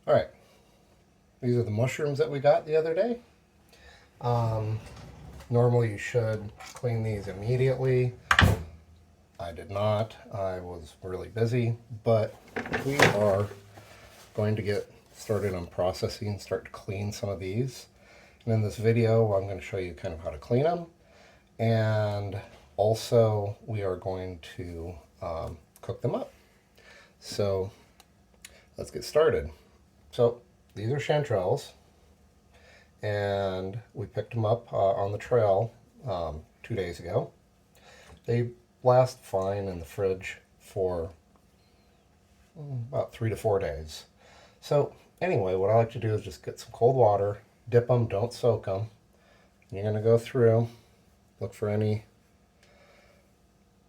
Alright, these are the mushrooms that we got the other day. Normally you should clean these immediately. I did not. I was really busy, but we are going to get started on processing, start to clean some of these. And in this video, I'm going to show you kind of how to clean them. And also, we are going to cook them up. So let's get started. So these are chanterelles, and we picked them up on the trail 2 days ago. They last fine in the fridge for about 3 to 4 days. So anyway, what I like to do is just get some cold water, dip them, don't soak them. You're going to go through, look for any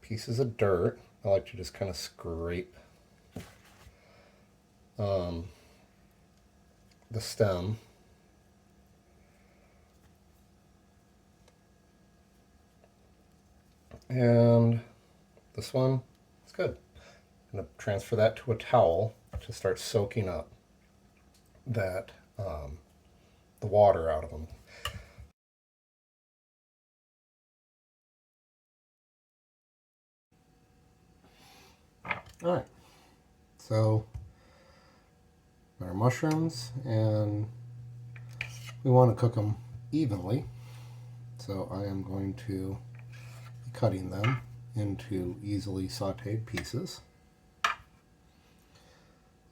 pieces of dirt. I like to just kind of scrape the stem. And this one is good. I'm going to transfer that to a towel to start soaking up that the water out of them. All right, so our mushrooms, and we want to cook them evenly, so I am going to be cutting them into easily sauteed pieces.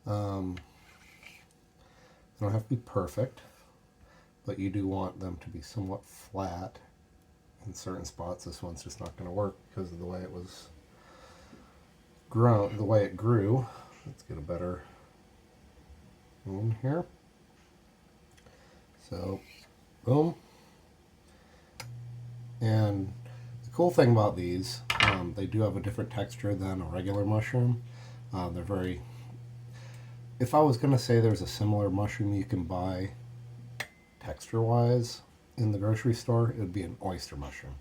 They don't have to be perfect, but you do want them to be somewhat flat in certain spots. This one's just not going to work because of the way it was grown, the way it grew. Let's get a better one here. So, boom. And the cool thing about these, they do have a different texture than a regular mushroom. They're very, if I was going to say there's a similar mushroom you can buy texture-wise in the grocery store, it would be an oyster mushroom.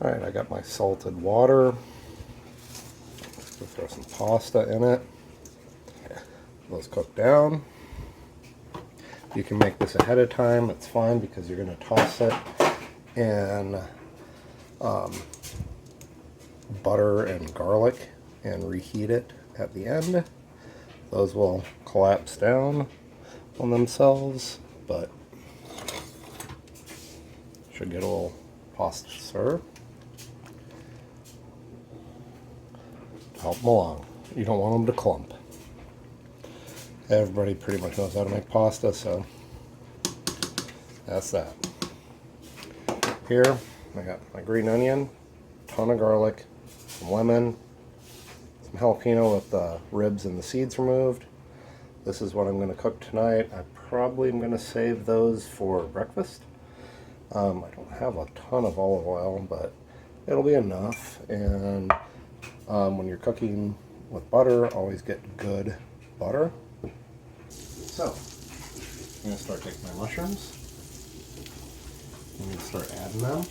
Alright, I got my salted water. Let's throw some pasta in it. Those cook down. You can make this ahead of time, it's fine because you're going to toss it in butter and garlic and reheat it at the end. Those will collapse down on themselves, but should get a little pasta to serve. Help them along. You don't want them to clump. Everybody pretty much knows how to make pasta, so that's that. Here, I got my green onion, a ton of garlic, some lemon, some jalapeno with the ribs and the seeds removed. This is what I'm going to cook tonight. I probably am going to save those for breakfast. I don't have a ton of olive oil, but it'll be enough. And when you're cooking with butter, always get good butter. So, I'm going to start taking my mushrooms. I'm going to start adding them.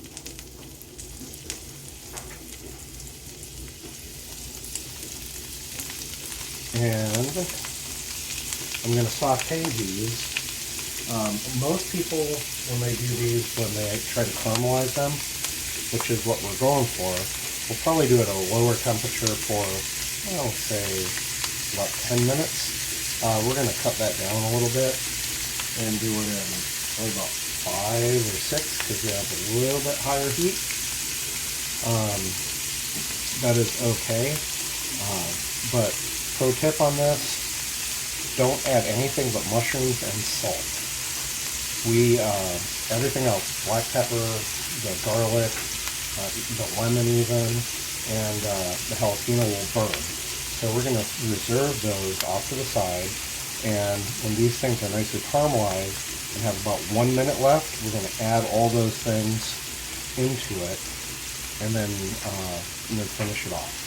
And I'm going to saute these. Most people, when they do these, when they try to caramelize them, which is what we're going for, we'll probably do it at a lower temperature for, I'll say, about 10 minutes. We're going to cut that down a little bit and do it in probably about 5 or 6 because you have a little bit higher heat. That is okay. But pro tip on this, don't add anything but mushrooms and salt. Everything else, black pepper, the garlic, the lemon even, and the jalapeno will burn. So we're going to reserve those off to the side, and when these things are nicely caramelized and have about 1 minute left, we're going to add all those things into it and then finish it off.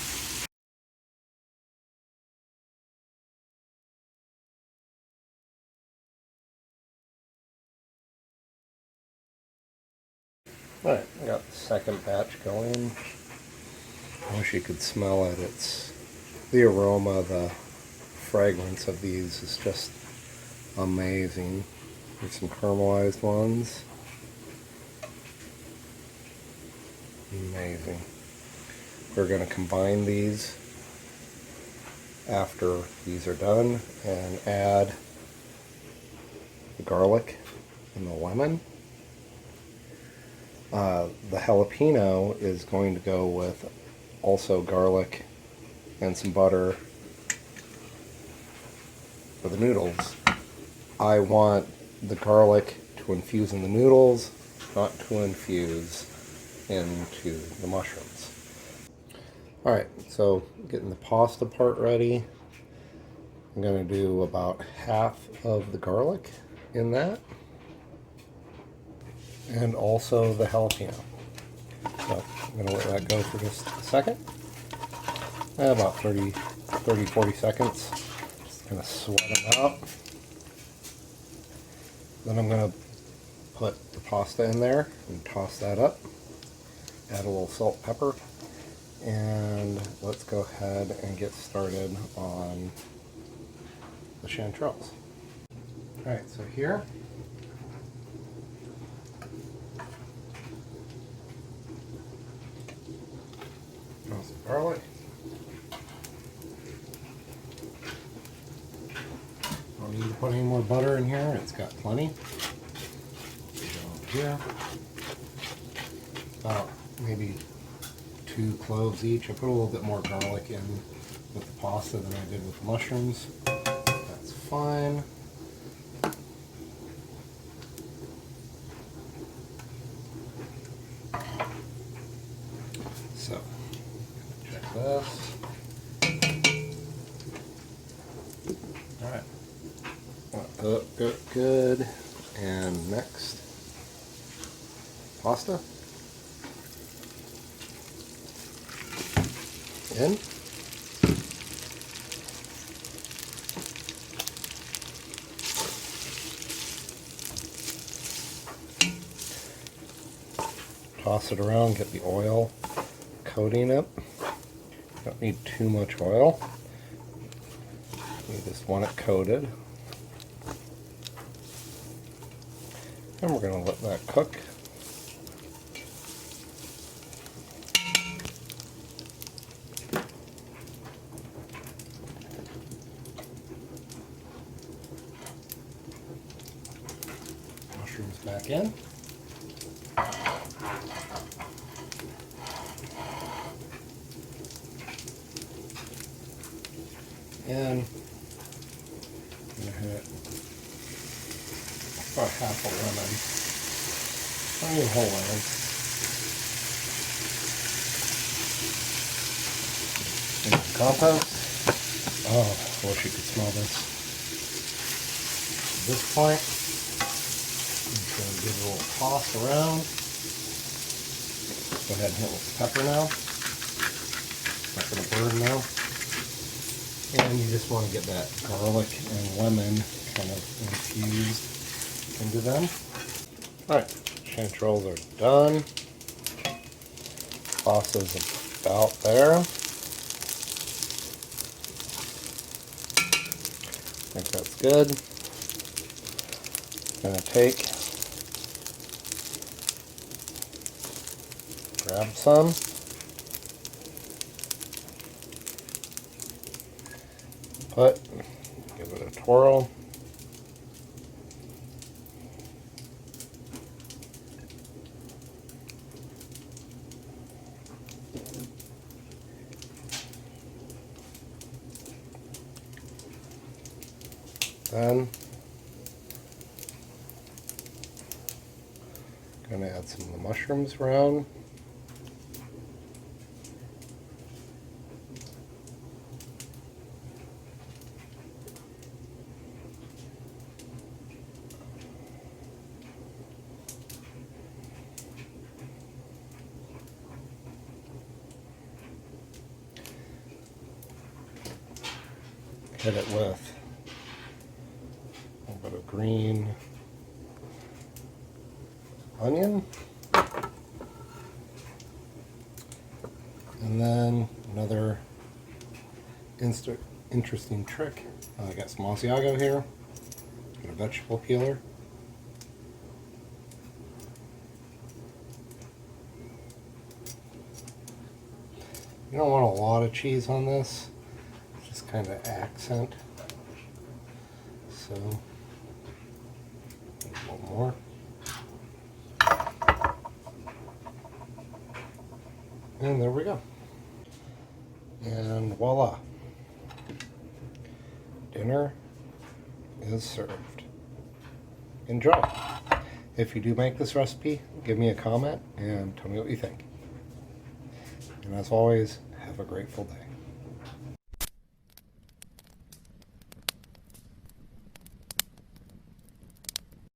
Alright, I got the second batch going. I wish you could smell it. It's the aroma, the fragrance of these is just amazing. Here's some caramelized ones. Amazing. We're going to combine these after these are done and add the garlic and the lemon. The jalapeno is going to go with also garlic and some butter for the noodles. I want the garlic to infuse in the noodles, not to infuse into the mushrooms. Alright, so getting the pasta part ready. I'm going to do about half of the garlic in that. And also the jalapeno. So I'm going to let that go for just a second. About 30-40 seconds. Just going to sweat them out. Then I'm going to put the pasta in there and toss that up. Add a little salt, pepper. And let's go ahead and get started on the chanterelles. Alright, so here some garlic. Don't need to put any more butter in here, it's got plenty. Go here. About maybe 2 cloves each. I put a little bit more garlic in with the pasta than I did with mushrooms. That's fine. So, check this. Alright. Good. And next, pasta. In. Toss it around, get the oil coating it. Don't need too much oil. You just want it coated. And we're going to let that cook. Mushrooms back in. And I'm going to hit about half a lemon. I need a whole lemon. And some compost. Oh, I wish you could smell this. At this point, I'm just going to give it a little toss around. Go ahead and hit with pepper now. Not going to burn now. And you just want to get that garlic and lemon kind of infused into them. Alright, chanterelles are done. Pasta's about there. I think that's good. Gonna grab some. Give it a twirl. Then going to add some of the mushrooms around. Hit it with a little bit of green onion. And then another interesting trick. I got some Asiago here, got a vegetable peeler. You don't want a lot of cheese on this, just kind of accent. So, a little more. And there we go. And voila. Dinner is served. Enjoy. If you do make this recipe, give me a comment and tell me what you think. And as always, have a grateful day.